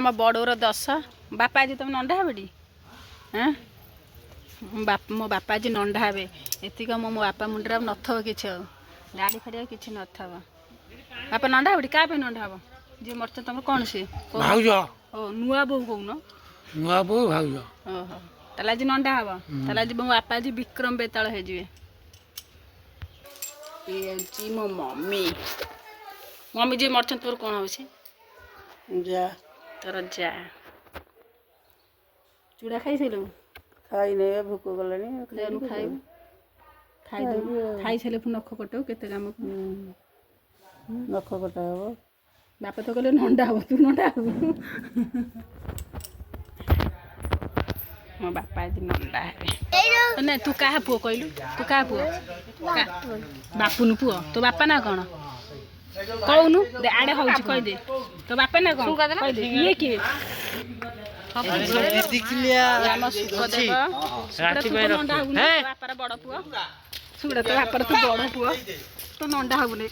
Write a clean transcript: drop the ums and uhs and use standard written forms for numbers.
आम बड़ोर 10 बापा आज तुम नंढा हेबी हाँ मो बापा आज नंढा हे एतिक मो बापा मुंडे नथब कि दाढ़ी फाड़ी कि नथब बापा नंढा हेबी क्या नंढा हे जी मरच तुम कौन सी भाउज ओ नुआ बो कौन नुआ बो भाउज ओहो ताले आज नंढा हे ताले आज मो बापा आज विक्रम बेताल हो मो मम्मी मम्मी जी मरच तोर कौन हो जा तोर जा चूड़ा खाई सारू खाई नहीं भोक गलानी खाइबू खाइदेबू खाई सारे पुणी नख कटाऊ केते काम नख कटा हे बापा तो कहले नंढा हे तू नंढा हे मो बापा आज नंढा हे ना तू क्या पुओ कहलु तू क्या पुओ बापुन पुओ तो बापा ना कौन कहूनु आड़े हूँ कहीदे तो बापा ना कौन कहीदे ये किए बापार बड़ पुओ सुड़ा तो बापार तू बड़ पुओ तो नंढा हेबुनी